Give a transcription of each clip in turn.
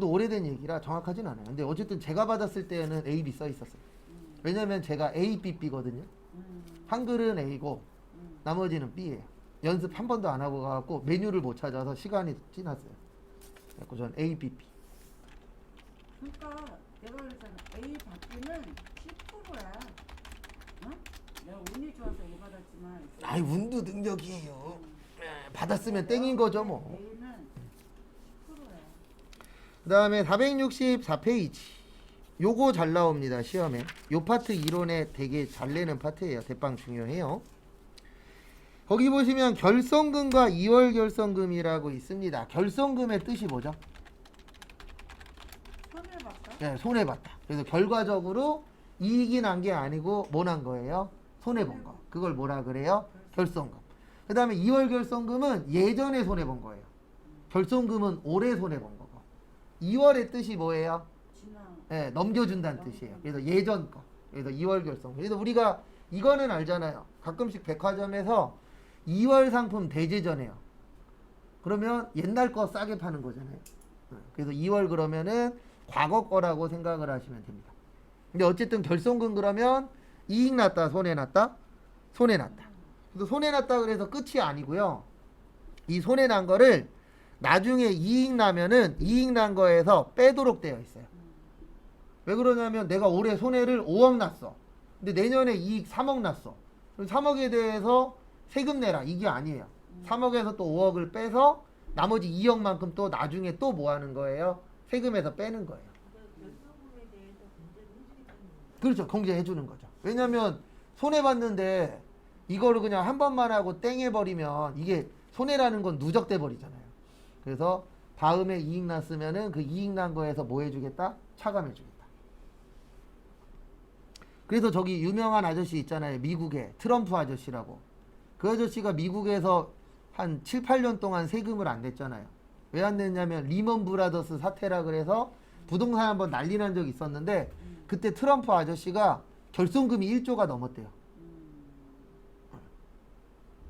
오래된 얘기라 정확하진 않아요. 근데 어쨌든 제가 받았을 때는 A, B 써 있었어요. 왜냐면 제가 A, B, B거든요. 한글은 A고 나머지는 B예요. 연습 한 번도 안 하고 가갖고 메뉴를 못 찾아서 시간이 지났어요. 그래서 전 A, B, B. 그러니까 내가 그랬잖아. A 받기는 10%야. 어? 내가 운이 좋아서 A 받았지만. 아이 운도 능력이에요. 받았으면 땡인 거죠 뭐. A는 10%야. 그 다음에 464페이지. 요거 잘 나옵니다 시험에. 요 파트 이론에 되게 잘 내는 파트예요. 대빵 중요해요. 거기 보시면 결성금과 2월 결성금이라고 있습니다. 결성금의 뜻이 뭐죠? 손해봤다? 네, 손해봤다. 그래서 결과적으로 이익이 난 게 아니고 뭐 난 거예요? 손해본 거. 그걸 뭐라 그래요? 결성금. 그 다음에 2월 결성금은 예전에 손해본 거예요. 결성금은 올해 손해본 거고. 2월의 뜻이 뭐예요? 지나. 네, 넘겨준다는 뜻이에요. 그래서 예전 거. 그래서 2월 결성. 그래서 우리가 이거는 알잖아요. 가끔씩 백화점에서 2월 상품 대제전해요. 그러면 옛날 거 싸게 파는 거잖아요. 그래서 2월 그러면은 과거 거라고 생각을 하시면 됩니다. 근데 어쨌든 결성금 그러면 이익 났다, 손해 났다? 손해 났다. 그래서 손해 났다 그래서 끝이 아니고요. 이 손해 난 거를 나중에 이익 나면은 이익 난 거에서 빼도록 되어 있어요. 왜 그러냐면 내가 올해 손해를 5억 났어. 근데 내년에 이익 3억 났어. 그럼 3억에 대해서 세금 내라. 이게 아니에요. 3억에서 또 5억을 빼서 나머지 2억만큼 또 나중에 또 뭐 하는 거예요? 세금에서 빼는 거예요. 그렇죠. 공제해 주는 거죠. 왜냐면 손해봤는데 이거를 그냥 한 번만 하고 땡해버리면 이게 손해라는 건 누적돼 버리잖아요. 그래서 다음에 이익 났으면은 그 이익 난 거에서 뭐 해주겠다? 차감해 주겠다. 그래서 저기 유명한 아저씨 있잖아요. 미국에 트럼프 아저씨라고. 그 아저씨가 미국에서 한 7, 8년 동안 세금을 안 냈잖아요. 왜 안 냈냐면 리먼 브라더스 사태라 그래서 부동산 한번 난리 난 적이 있었는데 그때 트럼프 아저씨가 결손금이 1조가 넘었대요.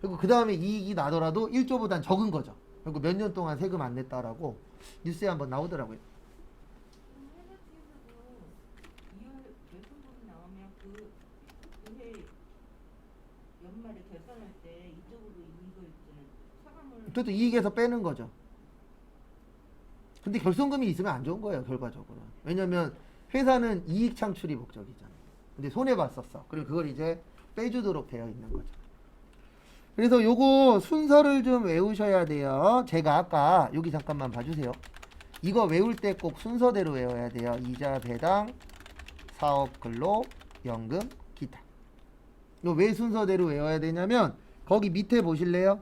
그리고 그 다음에 이익이 나더라도 1조보단 적은 거죠. 그리고 몇 년 동안 세금 안 냈다라고 뉴스에 한번 나오더라고요. 연말에 결산할 때 이쪽으로 이익을 차감을 그것도 이익에서 빼는 거죠. 근데 결손금이 있으면 안 좋은 거예요, 결과적으로. 왜냐면 회사는 이익 창출이 목적이잖아요. 근데 손해봤었어. 그리고 그걸 이제 빼주도록 되어 있는 거죠. 그래서 요거 순서를 좀 외우셔야 돼요. 제가 아까 여기 잠깐만 봐주세요. 이거 외울 때 꼭 순서대로 외워야 돼요. 이자, 배당, 사업, 근로, 연금, 기타. 이거 왜 순서대로 외워야 되냐면 거기 밑에 보실래요?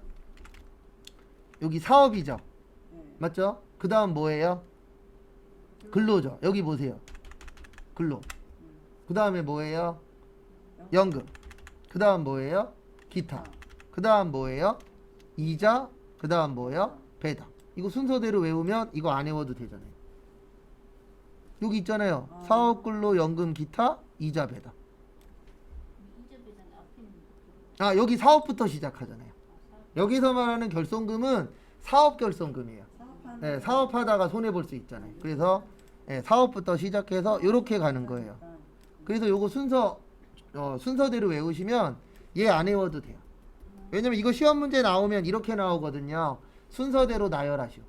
여기 사업이죠. 맞죠? 그 다음 뭐예요? 근로죠. 여기 보세요. 근로. 그 다음에 뭐예요? 연금. 그 다음 뭐예요? 기타. 그 다음 뭐예요? 이자. 그 다음 뭐예요? 배당. 이거 순서대로 외우면 이거 안 외워도 되잖아요. 여기 있잖아요. 사업, 근로, 연금, 기타, 이자, 배당. 아, 여기 사업부터 시작하잖아요. 여기서 말하는 결손금은 사업 결손금이에요. 네, 사업하다가 손해볼 수 있잖아요. 그래서 네, 사업부터 시작해서 이렇게 가는 거예요. 그래서 요거 순서대로 외우시면 얘 안 외워도 돼요. 왜냐면 이거 시험 문제 나오면 이렇게 나오거든요. 순서대로 나열하시오.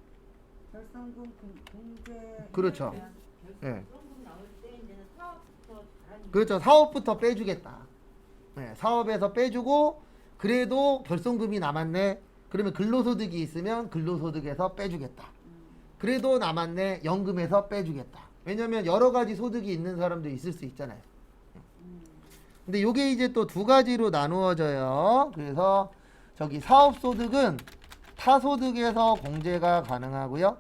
결성금 공제. 그렇죠. 네. 결손금 나올 때 이제는 사업부터 잘하는 그렇죠. 사업부터 빼주겠다. 네, 사업에서 빼주고 그래도 결손금이 남았네. 그러면 근로소득이 있으면 근로소득에서 빼주겠다. 그래도 남았네. 연금에서 빼주겠다. 왜냐면 여러 가지 소득이 있는 사람도 있을 수 있잖아요. 근데 요게 이제 또 두 가지로 나누어져요. 그래서 저기 사업소득은 타소득에서 공제가 가능하고요.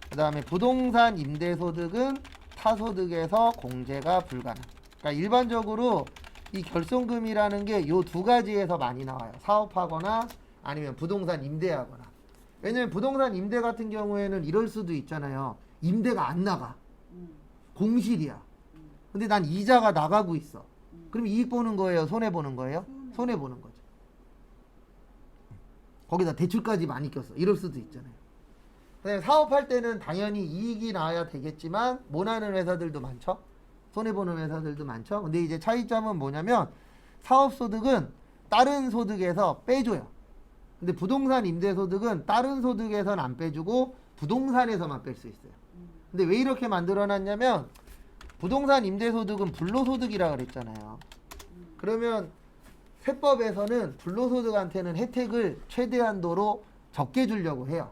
그 다음에 부동산 임대소득은 타소득에서 공제가 불가능. 그러니까 일반적으로 이 결손금이라는 게 요 두 가지에서 많이 나와요. 사업하거나 아니면 부동산 임대하거나. 왜냐면 부동산 임대 같은 경우에는 이럴 수도 있잖아요. 임대가 안 나가. 공실이야. 근데 난 이자가 나가고 있어. 그럼 이익 보는 거예요? 손해 보는 거예요? 손해 보는 거죠. 거기다 대출까지 많이 꼈어. 이럴 수도 있잖아요. 근데 사업할 때는 당연히 이익이 나야 되겠지만 못 하는 회사들도 많죠. 손해보는 회사들도 많죠. 근데 이제 차이점은 뭐냐면 사업소득은 다른 소득에서 빼줘요. 근데 부동산 임대소득은 다른 소득에선 안 빼주고 부동산에서만 뺄 수 있어요. 근데 왜 이렇게 만들어놨냐면 부동산 임대소득은 불로소득이라 그랬잖아요. 그러면 세법에서는 불로소득한테는 혜택을 최대한도로 적게 주려고 해요.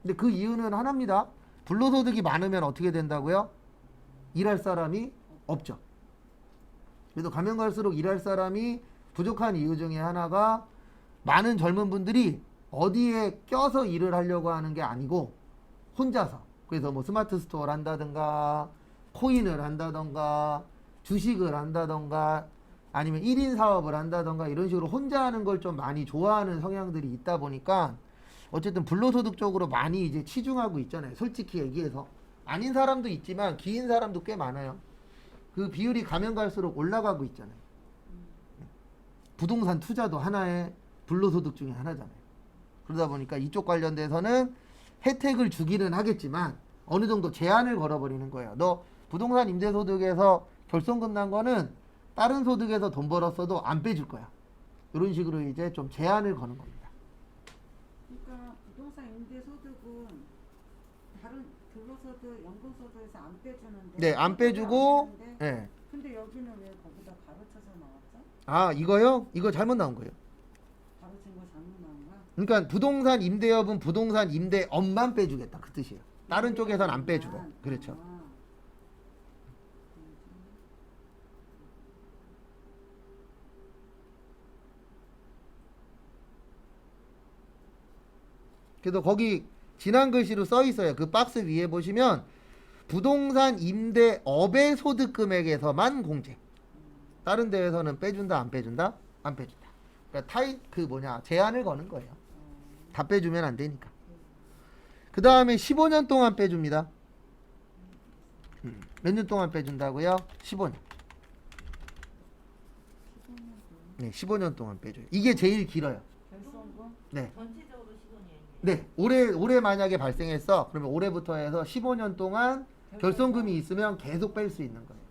근데 그 이유는 하나입니다. 불로소득이 많으면 어떻게 된다고요? 일할 사람이 없죠. 그래도 가면 갈수록 일할 사람이 부족한 이유 중에 하나가 많은 젊은 분들이 어디에 껴서 일을 하려고 하는 게 아니고 혼자서, 그래서 뭐 스마트 스토어를 한다든가 코인을 한다든가 주식을 한다든가 아니면 1인 사업을 한다든가 이런 식으로 혼자 하는 걸 좀 많이 좋아하는 성향들이 있다 보니까 어쨌든 불로소득 쪽으로 많이 이제 치중하고 있잖아요. 솔직히 얘기해서 아닌 사람도 있지만 기인 사람도 꽤 많아요. 그 비율이 가면 갈수록 올라가고 있잖아요. 부동산 투자도 하나의 불로소득 중에 하나잖아요. 그러다 보니까 이쪽 관련돼서는 혜택을 주기는 하겠지만 어느 정도 제한을 걸어버리는 거예요. 너 부동산 임대소득에서 결손금 난 거는 다른 소득에서 돈 벌었어도 안 빼줄 거야. 이런 식으로 이제 좀 제한을 거는 겁니다. 그러니까 부동산 임대소득은 다른 근로소득, 연금소득에서 안 빼주는데. 네, 안 빼주고, 안 빼주는데, 네. 근데 여기는 왜 거기다 가로쳐서 나왔죠? 아, 이거요? 이거 잘못 나온 거예요. 가로친 거 잘못 나온 거야? 그러니까 부동산 임대업은 부동산 임대업만 빼주겠다. 그 뜻이에요. 다른 쪽에선 안 빼주고. 그렇죠. 아. 그래서 거기 진한 글씨로 써 있어요. 그 박스 위에 보시면 부동산 임대업의 소득 금액에서만 공제. 다른 데에서는 빼준다, 안 빼준다? 안 빼준다. 그러니까 제한을 거는 거예요. 다 빼주면 안 되니까. 그 다음에 15년 동안 빼줍니다. 몇 년 동안 빼준다고요? 15년. 네, 15년 동안 빼줘요. 이게 제일 길어요. 결손금? 네. 전체적으로 15년이에요. 네, 올해 만약에 발생했어. 그러면 올해부터 해서 15년 동안 결손금이 있으면 계속 뺄 수 있는 거예요.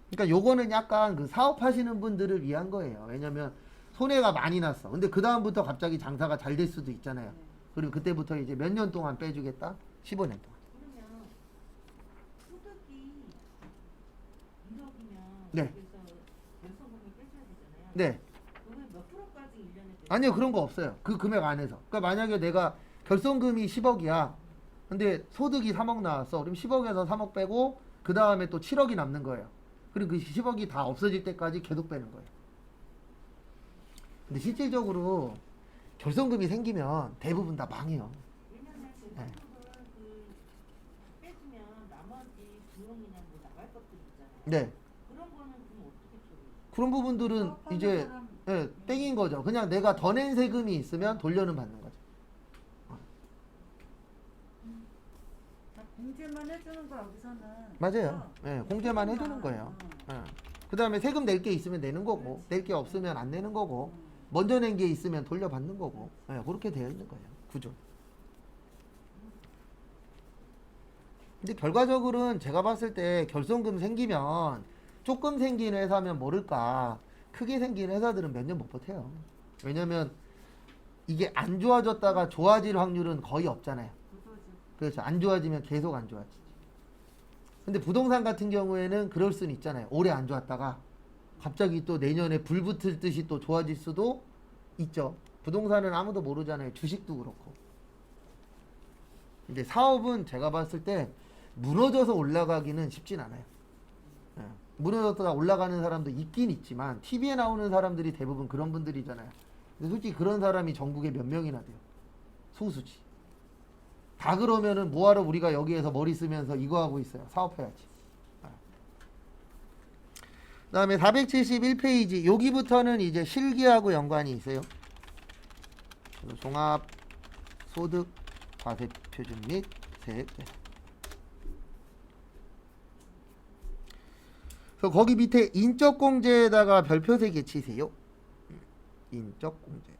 그러니까 요거는 약간 그 사업하시는 분들을 위한 거예요. 왜냐면 손해가 많이 났어. 근데 그 다음부터 갑자기 장사가 잘 될 수도 있잖아요. 그리고 그때부터 이제 몇 년 동안 빼주겠다? 15년 동안. 그러면 소득이 1억이면 네. 그래서 결손금을 빼줘야 되잖아요. 네. 그러면 몇 프로까지 1년에 아니요, 그런 거 없어요. 그 금액 안에서. 그러니까 만약에 내가 결손금이 10억이야. 근데 소득이 3억 나왔어. 그럼 10억에서 3억 빼고 그 다음에 또 7억이 남는 거예요. 그리고 그 10억이 다 없어질 때까지 계속 빼는 거예요. 근데 실질적으로 결손금이 생기면 대부분 다 망해요. 왜냐면 그 네. 소득을 빼주면 나머지 비용이나 뭐 나갈 것들 있잖아요. 네. 그런 거는 그럼 어떻게 처리해요? 그런 부분들은 사업하는 이제 사람, 땡인 거죠. 그냥 내가 더 낸 세금이 있으면 돌려는 받는 거죠. 다 공제만 해주는 거 여기서는. 맞아요. 그죠? 예, 공제만 해주는 거예요. 그 다음에 세금 낼 게 있으면 내는 거고, 낼 게 없으면 안 내는 거고, 먼저 낸 게 있으면 돌려받는 거고, 그렇게 되어 있는 거예요. 구조. 근데 결과적으로는 제가 봤을 때 결손금 생기면 조금 생긴 회사면 모를까 크게 생긴 회사들은 몇 년 못 버텨요. 왜냐면 이게 안 좋아졌다가 좋아질 확률은 거의 없잖아요. 그거지. 그렇죠. 안 좋아지면 계속 안 좋아지지. 근데 부동산 같은 경우에는 그럴 수는 있잖아요. 올해 안 좋았다가 갑자기 또 내년에 불 붙을 듯이 또 좋아질 수도 있죠. 부동산은 아무도 모르잖아요. 주식도 그렇고. 근데 사업은 제가 봤을 때 무너져서 올라가기는 쉽진 않아요. 예. 무너졌다가 올라가는 사람도 있긴 있지만 TV에 나오는 사람들이 대부분 그런 분들이잖아요. 근데 솔직히 그런 사람이 전국에 몇 명이나 돼요. 소수지. 다 그러면은 뭐하러 우리가 여기에서 머리 쓰면서 이거 하고 있어요. 사업해야지. 그 다음에 471페이지 여기부터는 이제 실기하고 연관이 있어요. 종합 소득 과세 표준 및 세액. 그래서 거기 밑에 인적 공제에다가 별표 3개 치세요. 인적 공제.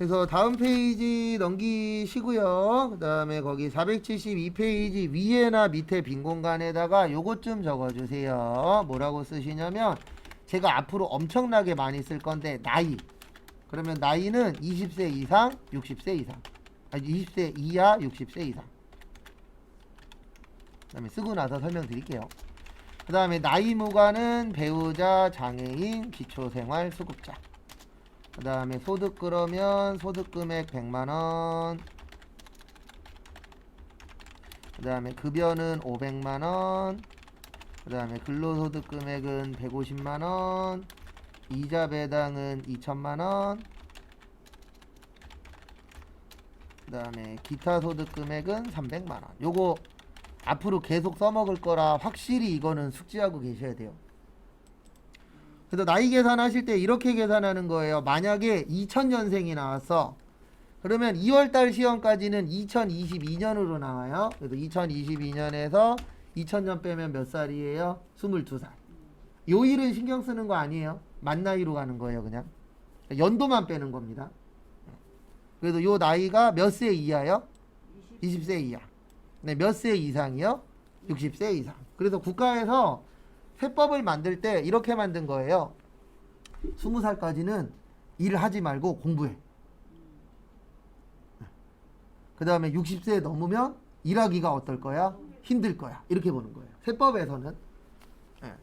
그래서 다음 페이지 넘기시고요. 그 다음에 거기 472페이지 위에나 밑에 빈 공간에다가 요것 좀 적어주세요. 뭐라고 쓰시냐면 제가 앞으로 엄청나게 많이 쓸 건데 나이. 그러면 나이는 20세 이상, 60세 이상. 아니 20세 이하, 60세 이상. 그 다음에 쓰고 나서 설명드릴게요. 그 다음에 나이 무관은 배우자, 장애인, 기초생활수급자. 그 다음에 소득 그러면 소득 금액 100만원. 그 다음에 급여는 500만원. 그 다음에 근로소득 금액은 150만원. 이자 배당은 2천만원. 그 다음에 기타 소득 금액은 300만원. 요거 앞으로 계속 써먹을 거라 확실히 이거는 숙지하고 계셔야 돼요. 그래서 나이 계산하실 때 이렇게 계산하는 거예요. 만약에 2000년생이 나왔어. 그러면 2월달 시험까지는 2022년으로 나와요. 그래서 2022년에서 2000년 빼면 몇 살이에요? 22살. 요 일은 신경 쓰는 거 아니에요. 만 나이로 가는 거예요. 그냥 연도만 빼는 겁니다. 그래서 요 나이가 몇 세 이하요? 20세 이하. 네, 몇 세 이상이요? 60세 이상. 그래서 국가에서 세법을 만들 때 이렇게 만든 거예요. 20살까지는 일을 하지 말고 공부해. 그 다음에 60세 넘으면 일하기가 어떨 거야? 힘들 거야. 이렇게 보는 거예요. 세법에서는. 네.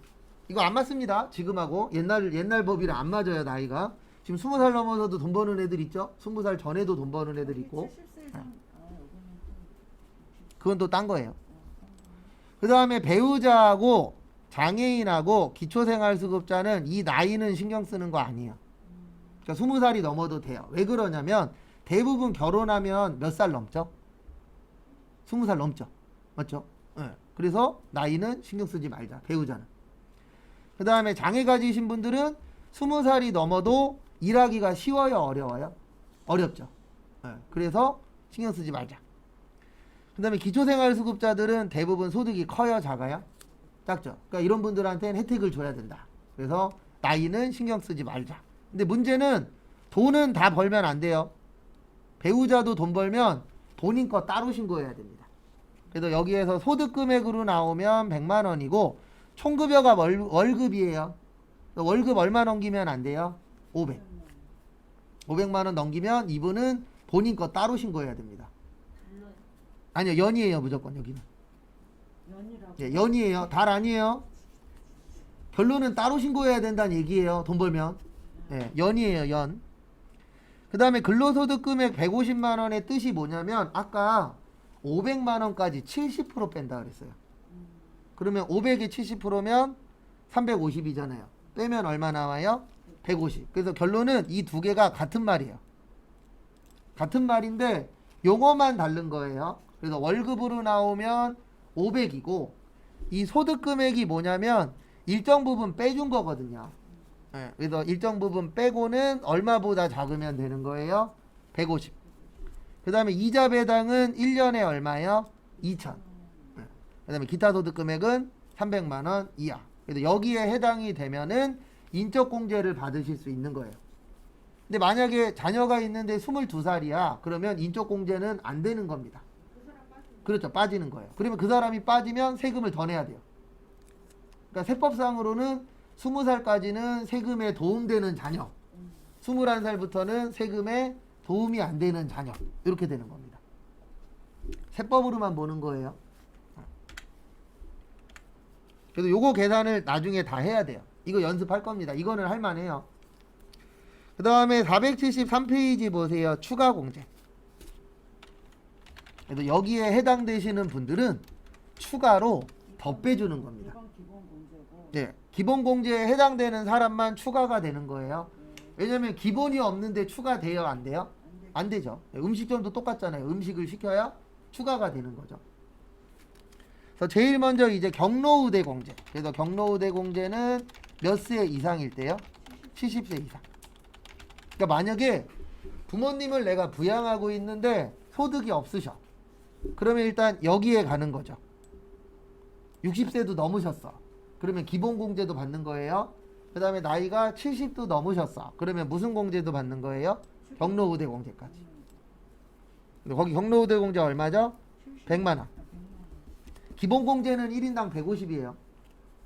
이거 안 맞습니다. 지금하고 옛날 법이랑 안 맞아요. 나이가. 지금 20살 넘어서도 돈 버는 애들 있죠? 20살 전에도 돈 버는 애들 있고. 70세 이상. 여기는 그건 또 딴 거예요. 그 다음에 배우자하고 장애인하고 기초생활수급자는 이 나이는 신경 쓰는 거 아니에요. 그러니까 20살이 넘어도 돼요. 왜 그러냐면 대부분 결혼하면 몇 살 넘죠? 20살 넘죠. 맞죠? 네. 그래서 나이는 신경 쓰지 말자. 배우자는. 그 다음에 장애 가지신 분들은 20살이 넘어도 일하기가 쉬워요? 어려워요? 어렵죠. 네. 그래서 신경 쓰지 말자. 그 다음에 기초생활수급자들은 대부분 소득이 커요? 작아요? 작죠. 그러니까 이런 분들한테는 혜택을 줘야 된다. 그래서 나이는 신경 쓰지 말자. 근데 문제는 돈은 다 벌면 안 돼요. 배우자도 돈 벌면 본인 거 따로 신고해야 됩니다. 그래서 여기에서 소득 금액으로 나오면 100만 원이고 총급여가 월급이에요. 월급 얼마 넘기면 안 돼요? 500. 500만 원 넘기면 이분은 본인 거 따로 신고해야 됩니다. 아니요, 연이에요. 무조건 여기는. 연이라고. 예, 연이에요. 달 아니에요. 결론은 따로 신고해야 된다는 얘기예요. 돈 벌면. 예, 연이에요. 연. 그 다음에 근로소득 금액 150만 원의 뜻이 뭐냐면 아까 500만 원까지 70% 뺀다 그랬어요. 그러면 500에 70%면 350이잖아요. 빼면 얼마 나와요? 150. 그래서 결론은 이 두 개가 같은 말이에요. 같은 말인데 용어만 다른 거예요. 그래서 월급으로 나오면 500이고 이 소득 금액이 뭐냐면 일정 부분 빼준 거거든요. 네, 그래서 일정 부분 빼고는 얼마보다 작으면 되는 거예요? 150. 그 다음에 이자 배당은 1년에 얼마예요? 2천. 네. 그 다음에 기타 소득 금액은 300만 원 이하. 그래서 여기에 해당이 되면은 인적공제를 받으실 수 있는 거예요. 근데 만약에 자녀가 있는데 22살이야. 그러면 인적공제는 안 되는 겁니다. 그렇죠. 빠지는 거예요. 그러면 그 사람이 빠지면 세금을 더 내야 돼요. 그러니까 세법상으로는 20살까지는 세금에 도움되는 자녀, 21살부터는 세금에 도움이 안 되는 자녀, 이렇게 되는 겁니다. 세법으로만 보는 거예요. 그래서 요거 계산을 나중에 다 해야 돼요. 이거 연습할 겁니다. 이거는 할 만해요. 그 다음에 473페이지 보세요. 추가 공제. 그래서 여기에 해당되시는 분들은 추가로 더 빼주는 겁니다. 이건 기본 공제고. 네, 기본 공제에 해당되는 사람만 추가가 되는 거예요. 왜냐면 기본이 없는데 추가돼요? 안 돼요? 안 되죠. 음식점도 똑같잖아요. 음식을 시켜야 추가가 되는 거죠. 그래서 제일 먼저 이제 경로우대 공제. 그래서 경로우대 공제는 몇 세 이상일 때요? 70세 이상. 그러니까 만약에 부모님을 내가 부양하고 있는데 소득이 없으셔. 그러면 일단 여기에 가는 거죠. 60세도 넘으셨어. 그러면 기본 공제도 받는 거예요. 그 다음에 나이가 70도 넘으셨어. 그러면 무슨 공제도 받는 거예요? 경로우대 공제까지. 근데 거기 경로우대 공제 얼마죠? 100만 원. 기본 공제는 1인당 150이에요.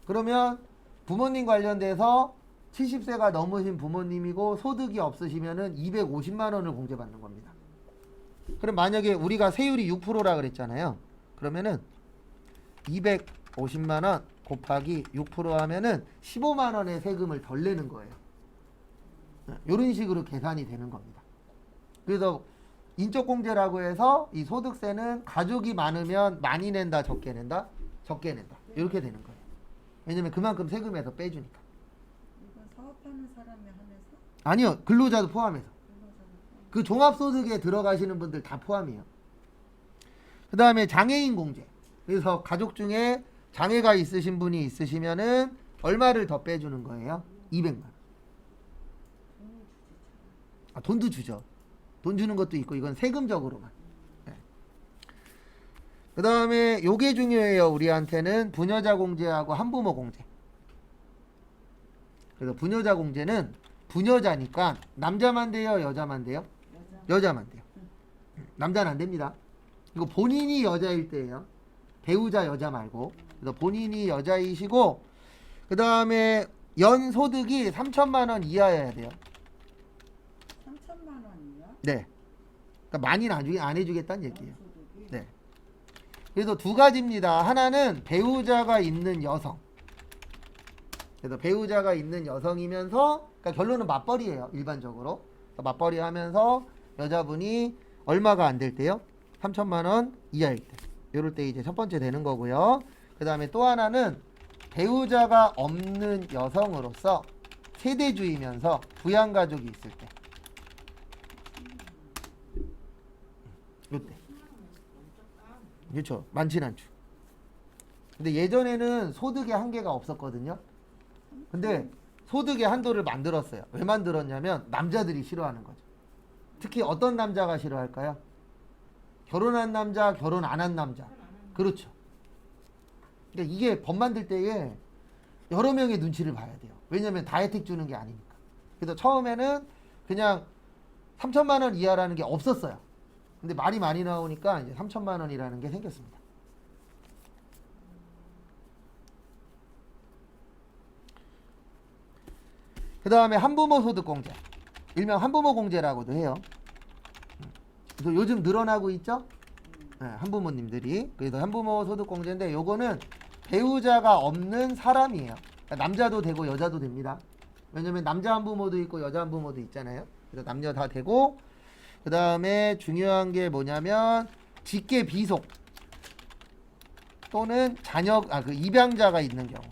그러면 부모님 관련돼서 70세가 넘으신 부모님이고 소득이 없으시면은 250만 원을 공제받는 겁니다. 그럼 만약에 우리가 세율이 6%라 그랬잖아요. 그러면은 250만 원 곱하기 6% 하면은 15만 원의 세금을 덜 내는 거예요. 이런 식으로 계산이 되는 겁니다. 그래서 인적공제라고 해서 이 소득세는 가족이 많으면 많이 낸다, 적게 낸다, 적게 낸다. 이렇게 되는 거예요. 왜냐면 그만큼 세금에서 빼주니까. 이건 사업하는 사람에 한해서 아니요, 근로자도 포함해서. 근로자도 그 종합소득에 들어가시는 분들 다 포함이에요. 그 다음에 장애인 공제. 그래서 가족 중에 장애가 있으신 분이 있으시면은 얼마를 더 빼주는 거예요? 200만 원. 돈을 주지 참. 아, 돈도 주죠. 돈 주는 것도 있고 이건 세금적으로만. 네. 그 다음에 요게 중요해요. 우리한테는 부녀자 공제하고 한부모 공제. 그래서 부녀자 공제는 부녀자니까 남자만 돼요, 여자만 돼요? 여자만 돼요. 남자는 안 됩니다. 이거 본인이 여자일 때예요. 배우자 여자 말고. 그래서 본인이 여자이시고 그 다음에 연 소득이 3천만 원 이하여야 돼요. 3천만 원이요? 네. 그러니까 많이는 안 해주겠다는 얘기예요. 소득이? 네. 그래서 두 가지입니다. 하나는 배우자가 있는 여성. 그래서 배우자가 있는 여성이면서 그러니까 결론은 맞벌이에요. 일반적으로. 그러니까 맞벌이 하면서 여자분이 얼마가 안 될 때요? 3천만 원 이하일 때. 이럴 때 이제 첫 번째 되는 거고요. 그 다음에 또 하나는 배우자가 없는 여성으로서 세대주이면서 부양가족이 있을 때. 이때. 그렇죠. 많진 않죠. 근데 예전에는 소득의 한계가 없었거든요. 근데 소득의 한도를 만들었어요. 왜 만들었냐면 남자들이 싫어하는 거죠. 특히 어떤 남자가 싫어할까요? 결혼한 남자, 결혼 안 한 남자. 그렇죠. 그러니까 이게 법 만들 때에 여러 명의 눈치를 봐야 돼요. 왜냐면 다 혜택 주는 게 아니니까. 그래서 처음에는 그냥 3천만 원 이하라는 게 없었어요. 근데 말이 많이 나오니까 이제 3천만 원이라는 게 생겼습니다. 그 다음에 한부모 소득공제. 일명 한부모 공제라고도 해요. 그래서 요즘 늘어나고 있죠? 네, 한부모님들이. 그래서 한부모 소득공제인데 요거는 배우자가 없는 사람이에요. 그러니까 남자도 되고 여자도 됩니다. 왜냐면 남자 한부모도 있고 여자 한부모도 있잖아요. 그래서 남녀 다 되고 그 다음에 중요한 게 뭐냐면 직계 비속 또는 자녀 그 입양자가 있는 경우.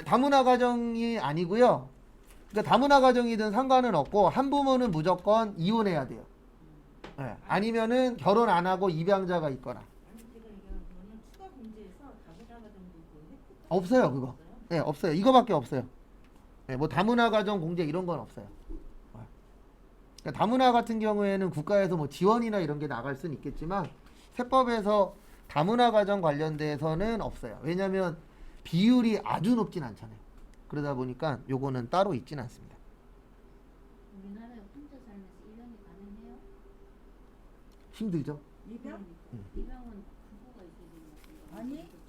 다문화 가정이 아니고요. 그러니까 다문화 가정이든 상관은 없고 한부모는 무조건 이혼해야 돼요. 네. 아니면은 결혼 안 하고 입양자가 있거나. 없어요 그거. 네, 없어요. 이거밖에 없어요. 네, 뭐 다문화 가정 공제 이런 건 없어요. 그러니까 다문화 같은 경우에는 국가에서 뭐 지원이나 이런 게 나갈 수는 있겠지만 세법에서 다문화 가정 관련돼서는 없어요. 왜냐하면 비율이 아주 높진 않잖아요. 그러다 보니까 요거는 따로 있진 않습니다. 우리나라에 혼자 살면서 입양이 가능해요? 입양? 입양은 부부가 있어야 되는 것 같아요. 아니.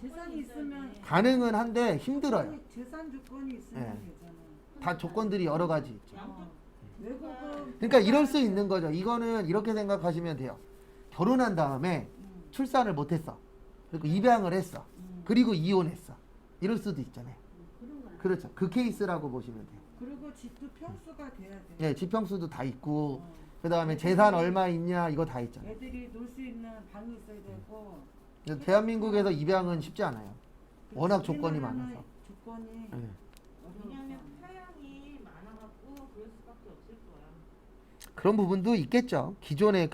재산이 있으면 가능은 한데 힘들어요. 아니, 재산 조건이 있으면 네. 되잖아. 다 조건들이 여러 가지 있죠. 외국은 그러니까 이럴 수 있는 거죠. 이거는 이렇게 생각하시면 돼요. 결혼한 다음에 출산을 못했어. 그리고 입양을 했어. 그리고 이혼했어. 이럴 수도 있잖아요. 그런 건 그렇죠. 그 케이스라고 보시면 돼요. 그리고 집도 평수가 돼야 돼. 예, 지평수도 다 있고 어. 그 다음에 재산 얼마 있냐 이거 다 있잖아요. 애들이 놀 수 있는 방이 있어야 되고. 근데 대한민국에서 입양은 쉽지 않아요. 워낙 그리고 조건이 우리나라는 많아서. 조건이 예. 왜냐면 타양이 많아갖고 그럴 수밖에 없을 거야. 그런 부분도 있겠죠. 기존에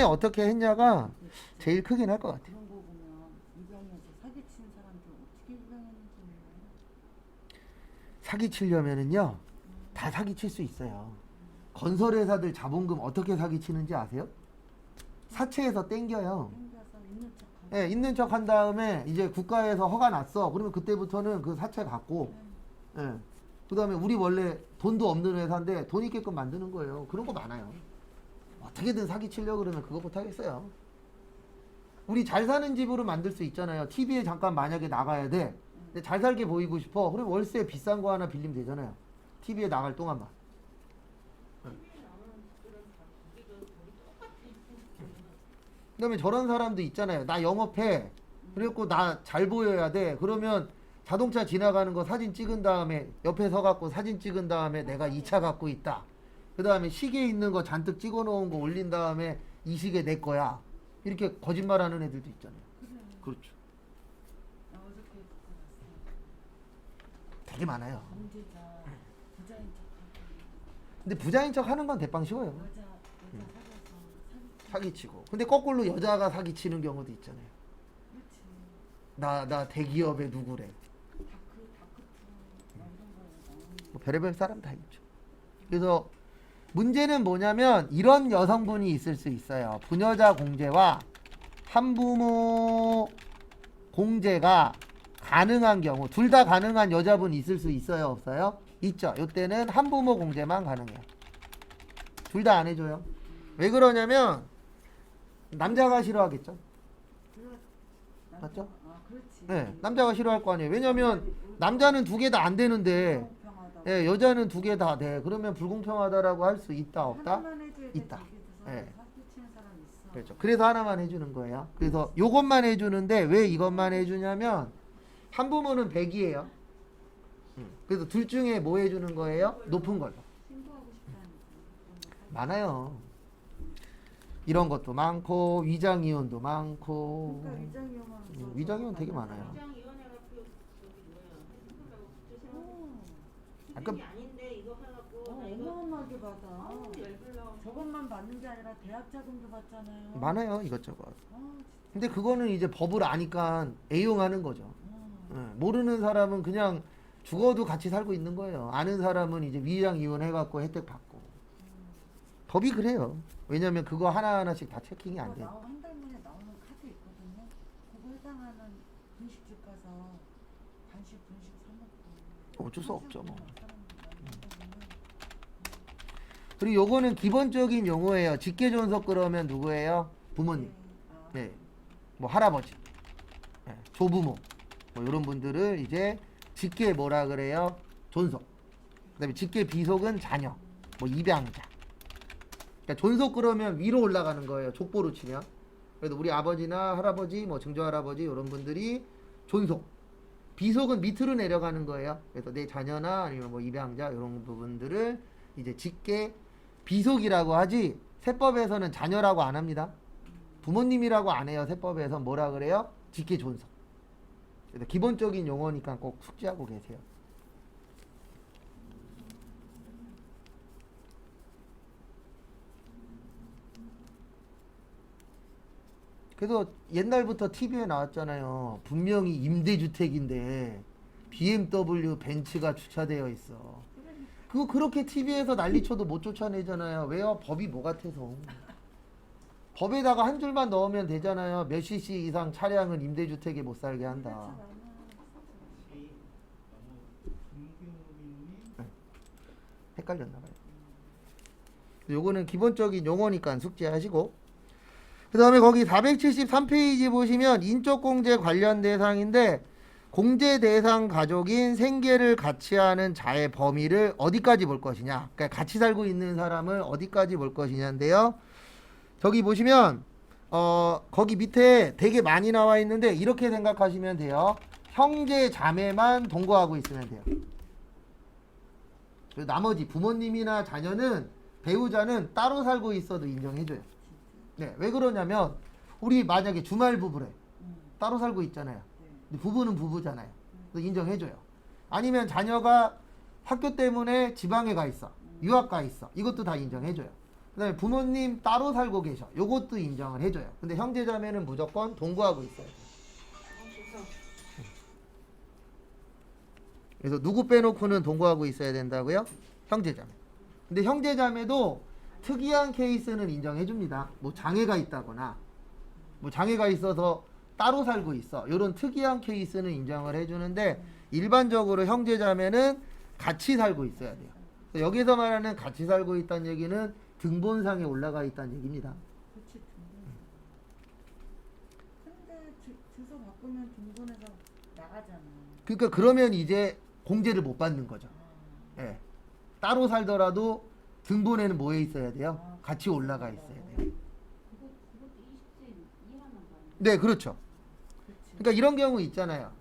어떻게 했냐가 제일 크긴 할 것 같아요. 그런 거 보면 입양해서 사기친 사람들 어떻게 입양했는지 몰라요. 사기치려면은요 다 사기칠 수 있어요. 건설회사들 자본금 어떻게 사기치는지 아세요? 사채에서 땡겨요. 생겨서 있는 척하고. 예, 있는 척 한 다음에 이제 국가에서 허가 났어. 그러면 그때부터는 그 사채 갖고 예. 그 다음에 우리 원래 돈도 없는 회사인데 돈 있게끔 만드는 거예요. 그런 거 많아요. 어떻게든 사기치려고 그러면 그거 못하겠어요. 우리 잘 사는 집으로 만들 수 있잖아요. TV에 잠깐 만약에 나가야 돼. 근데 잘 살게 보이고 싶어. 그럼 월세 비싼 거 하나 빌리면 되잖아요. TV에 나갈 동안만. TV에 나오는 집들은 다 거기도 거의 똑같이 그 다음에 저런 사람도 있잖아요. 나 영업해. 그래갖고 나 잘 보여야 돼. 그러면 자동차 지나가는 거 사진 찍은 다음에 옆에 서갖고 사진 찍은 다음에 내가 이 차 갖고 있다. 그 다음에 시계 있는 거 잔뜩 찍어 놓은 거 올린 다음에 이 시계 내 거야. 이렇게 거짓말하는 애들도 있잖아요. 그래. 그렇죠. 나 어저께 그거 봤어. 되게 많아요. 범죄자 부자인 척하고 근데 부자인 척 하는 건 대빵 쉬워요. 여자 사귀어서 사기치고. 근데 거꾸로 여자가 사기치는 경우도 있잖아요. 그렇지. 나 대기업의 누구래. 다크투 막 이런 거에 나오는 뭐 별의별 사람 다 있죠. 그래서 문제는 뭐냐면 이런 여성분이 있을 수 있어요. 부녀자 공제와 한부모 공제가 가능한 경우, 둘 다 가능한 여자분이 있을 수 있어요, 없어요? 있죠. 이때는 한부모 공제만 가능해요. 둘 다 안 해줘요. 왜 그러냐면 남자가 싫어하겠죠. 맞죠? 아, 그렇지. 네, 남자가 싫어할 거 아니에요. 왜냐면 남자는 두 개 다 안 되는데 공평하다고. 예, 여자는 두 개 다 돼. 그러면 불공평하다라고 할 수 있다, 없다? 하나만 해줘야 돼. 있다. 거기서 예. 사기치는 사람 있어. 그렇죠. 그래서 하나만 해주는 거예요. 그래서 요것만 해주는데 왜 이것만 해주냐면 한부모는 100이에요. 그래서 둘 중에 뭐 해주는 거예요? 높은 걸로. 신고하고 싶다는 거. 많아요. 이런 것도 많고 위장 이혼도 많고. 그러니까 위장이용은 위장이혼 되게 많아요. 위장위원회가 그 저기 뭐야 해주려고 어, 아까- 수준이 아닌데 이거 해갖고 나 이거 어마어마하게 받아. 아우 열불나. 저것만 받는 게 아니라 대학 자금도 받잖아요. 많아요, 이것저것. 아, 근데 그거는 이제 법을 아니까 애용하는 거죠. 예, 모르는 사람은 그냥 죽어도 같이 살고 있는 거예요. 아는 사람은 이제 위장 이혼해갖고 혜택 받고. 법이 그래요. 왜냐면 그거 하나하나씩 다 체킹이 안 돼요. 한달 만에 나오는 카드 있거든요. 그거 해당하는 분식집 가서 간식 분식 사 먹고. 어쩔 수 없죠, 뭐. 사람들 많이 보면 그리고 요거는 기본적인 용어예요. 직계존속 그러면 누구예요? 부모님. 아, 네. 뭐 할아버지. 네. 조부모. 뭐 이런 분들을 이제 직계 뭐라 그래요? 존속. 그다음에 직계 비속은 자녀. 뭐 입양자. 그러니까 존속 그러면 위로 올라가는 거예요. 족보로 치면. 그래도 우리 아버지나 할아버지, 뭐 증조할아버지 이런 분들이 존속. 비속은 밑으로 내려가는 거예요. 그래서 내 자녀나 아니면 뭐 입양자 이런 부분들을 이제 직계 비속이라고 하지 세법에서는 자녀라고 안 합니다. 부모님이라고 안 해요. 세법에서 뭐라 그래요? 직계 존속. 그래서 기본적인 용어니까 꼭 숙지하고 계세요. 그래서 옛날부터 TV에 나왔잖아요. 분명히 임대주택인데 BMW 벤츠가 주차되어 있어. 그거 그렇게 TV에서 난리쳐도 못 쫓아내잖아요. 왜요? 법이 뭐 같아서. 법에다가 한 줄만 넣으면 되잖아요. 몇 cc 이상 차량은 임대주택에 못 살게 한다. 헷갈렸나 봐요. 요거는 기본적인 용어니까 숙지하시고, 그 다음에 거기 473페이지 보시면 인적공제 관련 대상인데, 공제 대상 가족인 생계를 같이 하는 자의 범위를 어디까지 볼 것이냐. 그러니까 같이 살고 있는 사람을 어디까지 볼 것이냐인데요. 저기 보시면 거기 밑에 되게 많이 나와 있는데 이렇게 생각하시면 돼요. 형제 자매만 동거하고 있으면 돼요. 그리고 나머지 부모님이나 자녀는 배우자는 따로 살고 있어도 인정해줘요. 네, 왜 그러냐면 우리 만약에 주말 부부래. 따로 살고 있잖아요. 근데 부부는 부부잖아요. 그래서 인정해줘요. 아니면 자녀가 학교 때문에 지방에 가 있어. 유학 가 있어. 이것도 다 인정해줘요. 그 다음에 부모님 따로 살고 계셔. 요것도 인정을 해줘요. 근데 형제자매는 무조건 동거하고 있어요. 그래서 누구 빼놓고는 동거하고 있어야 된다고요? 형제자매. 근데 형제자매도 특이한 케이스는 인정해줍니다. 뭐 장애가 있다거나 뭐 장애가 있어서 따로 살고 있어. 이런 특이한 케이스는 인정을 해주는데 일반적으로 형제자매는 같이 살고 있어야 돼요. 여기서 말하는 같이 살고 있다는 얘기는 등본상에 올라가 있다는 얘기입니다. 그치 등본. 근데 주소 바꾸면 등본에서 나가잖아. 그러니까 그러면 이제 공제를 못 받는 거죠. 예. 따로 살더라도 등본에는 뭐에 있어야 돼요? 같이 올라가 있어야 돼요. 그것도 20세 이하만 가는 네, 그렇죠. 그치. 그러니까 이런 경우 있잖아요.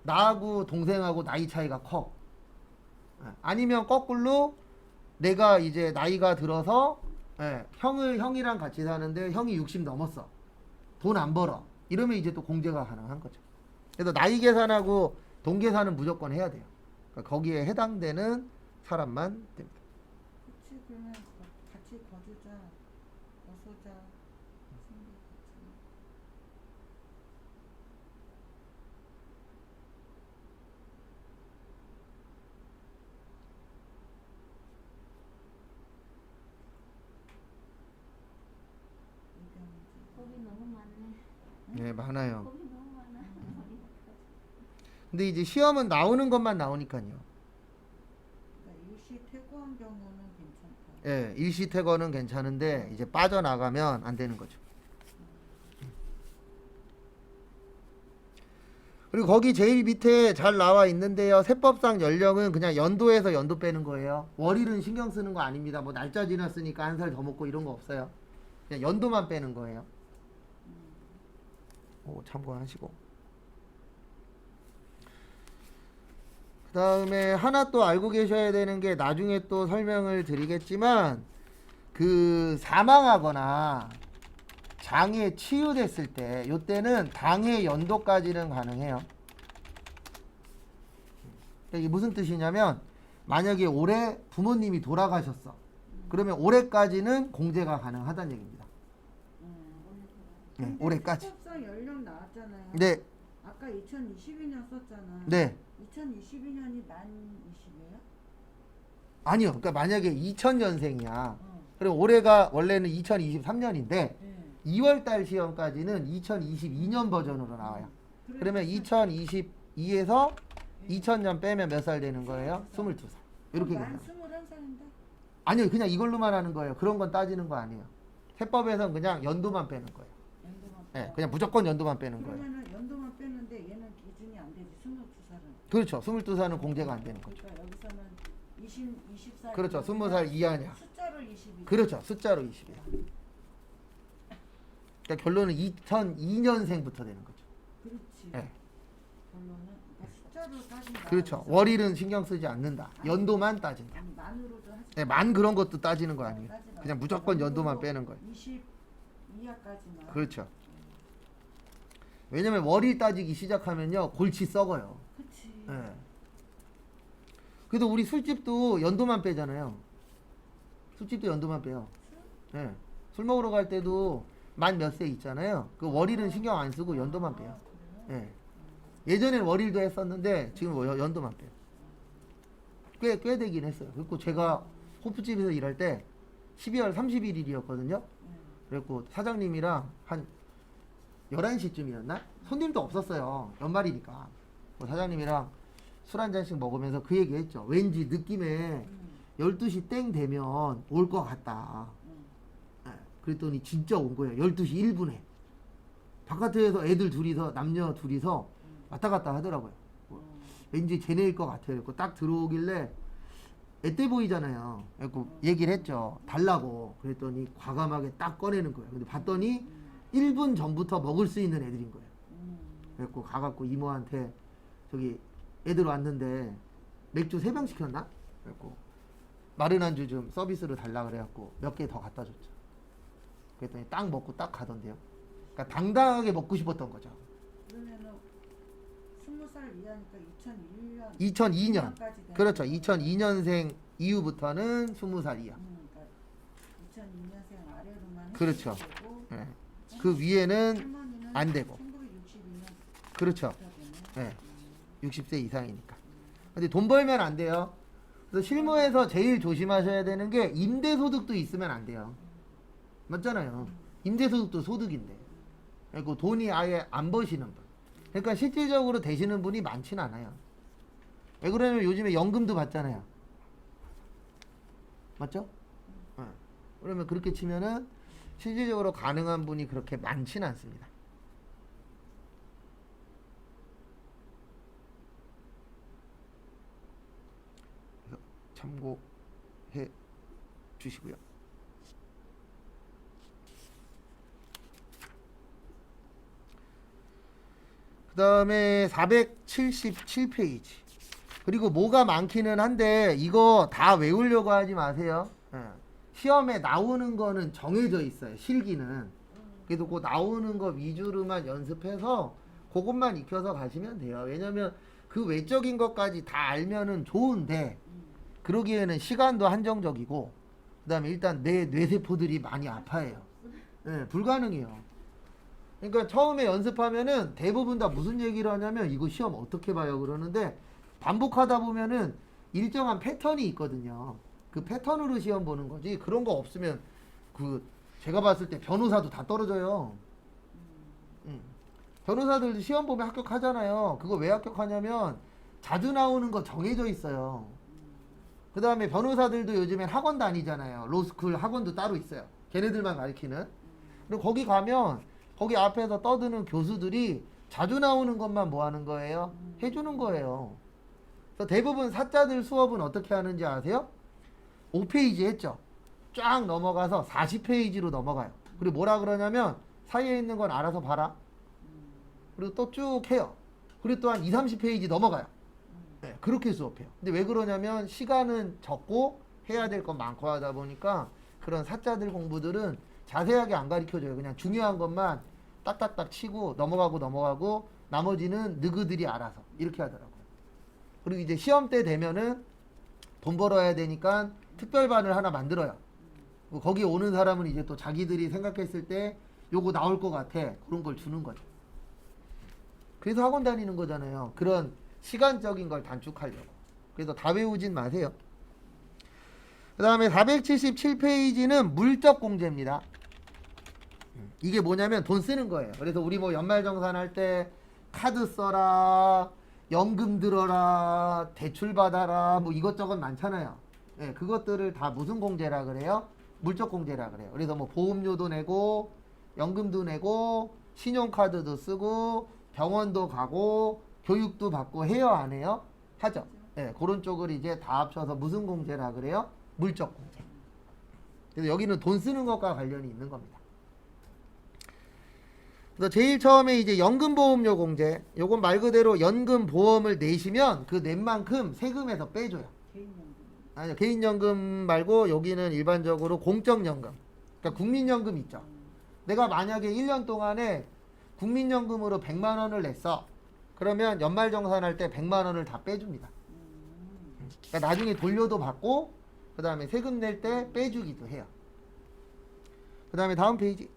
나하고 동생하고 나이 차이가 커. 예. 아니면 거꾸로 내가 이제 나이가 들어서 예, 형이랑 같이 사는데 형이 60 넘었어. 돈 안 벌어. 이러면 이제 또 공제가 가능한 거죠. 그래서 나이 계산하고 돈 계산은 무조건 해야 돼요. 그러니까 거기에 해당되는 사람만 됩니다. 그치 그러면 같이 거주자, 거소자 생기겠지. 입양이지. 겁이 너무 많네. 네, 많아요. 겁이 너무 많아. 근데 이제 시험은 나오는 것만 나오니까요. 그러니까 일시 퇴거한 경우는 괜찮다. 예, 일시 퇴거는 괜찮은데 이제 빠져나가면 안 되는 거죠. 그리고 거기 제일 밑에 잘 나와 있는데요. 세법상 연령은 그냥 연도에서 연도 빼는 거예요. 월일은 신경 쓰는 거 아닙니다. 뭐 날짜 지났으니까 한 살 더 먹고 이런 거 없어요. 그냥 연도만 빼는 거예요. 참고하시고. 그 다음에 하나 또 알고 계셔야 되는 게 나중에 또 설명을 드리겠지만 그 사망하거나 장애 치유됐을 때 요때는 당해 연도까지는 가능해요. 이게 무슨 뜻이냐면 만약에 올해 부모님이 돌아가셨어. 그러면 올해까지는 공제가 가능하다는 얘기입니다. 네, 올해까지. 세법상 연령 나왔잖아요. 네, 아까 2022년 썼잖아. 네. 2022년이 만 20이에요? 아니요. 그러니까 만약에 2000년생이야. 어. 그럼 올해가 원래는 2023년인데 네. 2월달 시험까지는 2022년 버전으로 나와요. 그러면 2022에서 2000년 빼면 몇 살 되는 거예요? 22살. 이렇게 만 되는 21살인데? 아니요. 그냥 이걸로만 하는 거예요. 그런 건 따지는 거 아니에요. 세법에서는 그냥 연도만 빼는 거예요. 연도만 예, 빼. 그냥 무조건 연도만 빼는 거예요. 그러면은 연도만 빼는데 얘는 기준이 안 되지. 22살은. 그렇죠. 22살은 공제가 안 되는 거죠. 그러니까 여기서는 20살. 그렇죠. 20살 이하냐. 숫자로 20이. 그렇죠. 숫자로 20이야. 그러니까 결론은 2002년생부터 되는 거죠. 그렇지. 예. 결론은 그러니까 숫자로 따진다. 그렇죠. 여기서. 월일은 신경 쓰지 않는다. 연도만 따진다. 아니, 만으로도 하지. 네, 만 그런 것도 따지는 거 아니에요. 따지지 그냥 말고 무조건 연도만 연도로 빼는 거예요. 20 이하까지만. 그렇죠. 왜냐면 월일 따지기 시작하면요 골치 썩어요. 그치. 예. 그래도 우리 술집도 연도만 빼잖아요. 술집도 연도만 빼요. 예. 술 먹으러 갈 때도 만 몇 세 있잖아요. 그 월일은 신경 안 쓰고 연도만 빼요. 예. 예전엔 월일도 했었는데 지금 연도만 빼요. 꽤 되긴 했어요. 그리고 제가 호프집에서 일할 때 12월 31일이었거든요. 그래갖고 사장님이랑 한 11시쯤이었나? 손님도 없었어요. 연말이니까. 뭐 사장님이랑 술 한 잔씩 먹으면서 그 얘기 했죠. 왠지 느낌에 12시 땡 되면 올 것 같다. 예, 그랬더니 진짜 온 거예요. 12시 1분에. 바깥에서 애들 둘이서, 남녀 둘이서 왔다 갔다 하더라고요. 왠지 쟤네일 것 같아요. 그래서 딱 들어오길래 애때 보이잖아요. 그래서 얘기를 했죠. 달라고. 그랬더니 과감하게 딱 꺼내는 거예요. 근데 봤더니 1분 전부터 먹을 수 있는 애들인 거예요. 그래서 가갖고 이모한테 저기 애들 왔는데 맥주 3병 시켰나? 그래서 마른 안주 좀 서비스로 달라 그래갖고 몇 개 더 갖다 줬죠. 그랬더니 딱 먹고 딱 가던데요. 그러니까 당당하게 먹고 싶었던 거죠. 그러면은 20살 이하니까 2001년. 2002년. 그렇죠. 2002년생 이후부터는 20살 이하. 그러니까 2002년생 아래로만. 그렇죠. 해주셔도 되고, 예. 그 위에는 할머니는 안 되고. 1962년. 그렇죠. 예. 60세 이상이니까. 근데 돈 벌면 안 돼요. 그래서 실무에서 제일 조심하셔야 되는 게 임대소득도 있으면 안 돼요. 맞잖아요. 임대소득도 소득인데. 그리고 돈이 아예 안 버시는 분. 그러니까 실질적으로 되시는 분이 많진 않아요. 왜 그러냐면 요즘에 연금도 받잖아요. 맞죠? 그러면 그렇게 치면은 실질적으로 가능한 분이 그렇게 많지는 않습니다. 그래서 참고해 주시고요. 그 다음에 477페이지. 그리고 뭐가 많기는 한데 이거 다 외우려고 하지 마세요. 시험에 나오는 거는 정해져 있어요. 실기는. 그래도 그 나오는 거 위주로만 연습해서 그것만 익혀서 가시면 돼요. 왜냐면 그 외적인 것까지 다 알면은 좋은데 그러기에는 시간도 한정적이고 그 다음에 일단 내 뇌세포들이 많이 아파해요. 불가능해요. 그러니까 처음에 연습하면은 대부분 다 무슨 얘기를 하냐면 이거 시험 어떻게 봐요 그러는데 반복하다 보면은 일정한 패턴이 있거든요. 그 패턴으로 시험 보는 거지 그런 거 없으면 그 제가 봤을 때 변호사도 다 떨어져요. 변호사들도 시험 보면 합격하잖아요. 그거 왜 합격하냐면 자주 나오는 거 정해져 있어요. 그 다음에 변호사들도 요즘엔 학원 다니잖아요. 로스쿨 학원도 따로 있어요. 걔네들만 가르치는. 그리고 거기 가면 거기 앞에서 떠드는 교수들이 자주 나오는 것만 뭐 하는 거예요? 해주는 거예요. 그래서 대부분 사자들 수업은 어떻게 하는지 아세요? 5페이지 했죠. 쫙 넘어가서 40페이지로 넘어가요. 그리고 뭐라 그러냐면 사이에 있는 건 알아서 봐라. 그리고 또 쭉 해요. 그리고 또 한 2, 30페이지 넘어가요. 네, 그렇게 수업해요. 근데 왜 그러냐면 시간은 적고 해야 될 건 많고 하다 보니까 그런 사자들 공부들은 자세하게 안 가르쳐줘요. 그냥 중요한 것만 딱딱딱 치고 넘어가고 나머지는 너희들이 알아서 이렇게 하더라고요. 그리고 이제 시험 때 되면은 돈 벌어야 되니까 특별반을 하나 만들어요. 거기 오는 사람은 이제 또 자기들이 생각했을 때 요거 나올 것 같아. 그런 걸 주는 거죠. 그래서 학원 다니는 거잖아요. 그런 시간적인 걸 단축하려고. 그래서 다 외우진 마세요. 그 다음에 477페이지는 물적 공제입니다. 이게 뭐냐면 돈 쓰는 거예요. 그래서 우리 뭐 연말정산할 때 카드 써라, 연금 들어라, 대출 받아라, 뭐 이것저것 많잖아요. 예, 그것들을 다 무슨 공제라 그래요? 물적 공제라 그래요. 그래서 뭐 보험료도 내고, 연금도 내고, 신용카드도 쓰고, 병원도 가고, 교육도 받고 해요, 안 해요? 하죠. 예, 그런 쪽을 이제 다 합쳐서 무슨 공제라 그래요? 물적 공제. 그래서 여기는 돈 쓰는 것과 관련이 있는 겁니다. 그래서 제일 처음에 이제 연금보험료 공제, 요건 말 그대로 연금보험을 내시면 그 낸 만큼 세금에서 빼줘요. 개인연금. 아니요, 개인연금 말고 여기는 일반적으로 공적연금. 그러니까 국민연금 있죠. 내가 만약에 1년 동안에 국민연금으로 100만 원을 냈어. 그러면 연말정산할 때 100만 원을 다 빼줍니다. 그러니까 나중에 돌려도 받고 그 다음에 세금 낼 때 빼주기도 해요. 그 다음에 다음 페이지.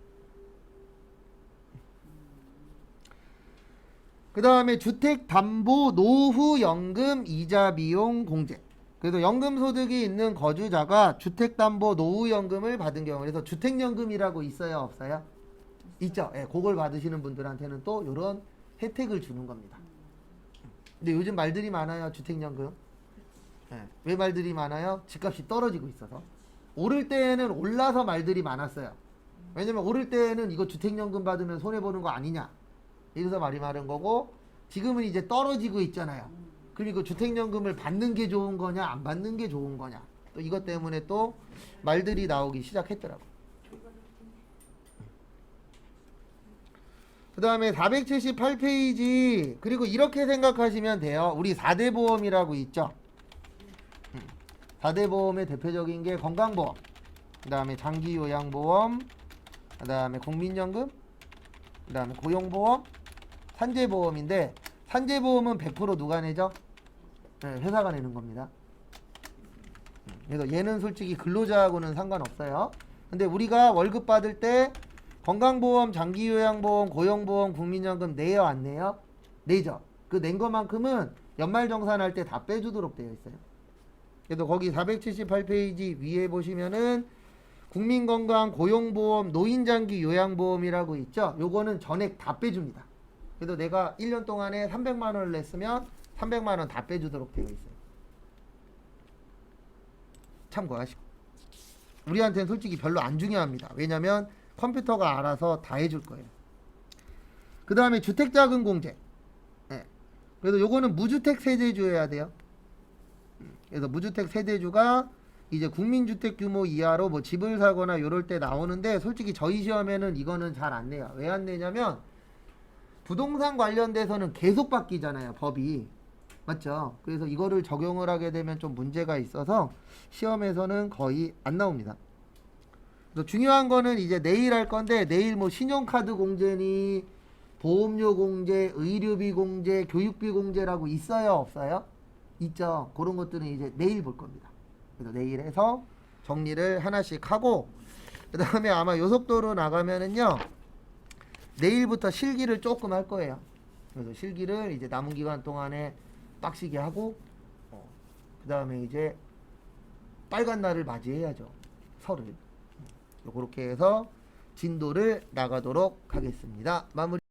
그 다음에 주택담보노후연금 이자비용 공제. 그래서 연금소득이 있는 거주자가 주택담보노후연금을 받은 경우, 그래서 주택연금이라고 있어요, 없어요? 있죠. 예, 그걸 받으시는 분들한테는 또 이런 혜택을 주는 겁니다. 근데 요즘 말들이 많아요, 주택연금. 예, 왜 말들이 많아요? 집값이 떨어지고 있어서. 오를 때에는 올라서 말들이 많았어요. 왜냐면 오를 때에는 이거 주택연금 받으면 손해보는 거 아니냐, 이래서 말이 많은 거고, 지금은 이제 떨어지고 있잖아요. 그리고 주택연금을 받는 게 좋은 거냐 안 받는 게 좋은 거냐, 또 이것 때문에 또 말들이 나오기 시작했더라고요. 그 다음에 478페이지. 그리고 이렇게 생각하시면 돼요. 우리 4대 보험이라고 있죠. 4대 보험의 대표적인 게 건강보험, 그 다음에 장기요양보험, 그 다음에 국민연금, 그 다음에 고용보험, 산재보험인데, 산재보험은 100% 누가 내죠? 네, 회사가 내는 겁니다. 그래서 얘는 솔직히 근로자하고는 상관없어요. 근데 우리가 월급 받을 때 건강보험, 장기요양보험, 고용보험, 국민연금 내요, 안 내요? 내죠. 그 낸 것만큼은 연말정산할 때 다 빼주도록 되어 있어요. 그래서 거기 478페이지 위에 보시면은 국민건강, 고용보험, 노인장기 요양보험이라고 있죠. 요거는 전액 다 빼줍니다. 그래도 내가 1년 동안에 300만 원을 냈으면 300만 원 다 빼주도록 되어 있어요. 참고하시고. 우리한테는 솔직히 별로 안 중요합니다. 왜냐면 컴퓨터가 알아서 다 해줄 거예요. 그 다음에 주택자금공제. 네. 그래서 요거는 무주택 세대주여야 돼요. 그래서 무주택 세대주가 이제 국민주택 규모 이하로 뭐 집을 사거나 요럴 때 나오는데 솔직히 저희 시험에는 이거는 잘 안 내요. 왜 안 내냐면 부동산 관련돼서는 계속 바뀌잖아요. 법이. 맞죠? 그래서 이거를 적용을 하게 되면 좀 문제가 있어서 시험에서는 거의 안 나옵니다. 그래서 중요한 거는 이제 내일 할 건데 내일 뭐 신용카드 공제니 보험료 공제, 의료비 공제, 교육비 공제라고 있어요? 없어요? 있죠. 그런 것들은 이제 내일 볼 겁니다. 그래서 내일 해서 정리를 하나씩 하고 그 다음에 아마 요속도로 나가면은요 내일부터 실기를 조금 할 거예요. 그래서 실기를 이제 남은 기간 동안에 빡시게 하고 그 다음에 이제 빨간 날을 맞이해야죠. 설을. 그렇게 해서 진도를 나가도록 하겠습니다. 마무리.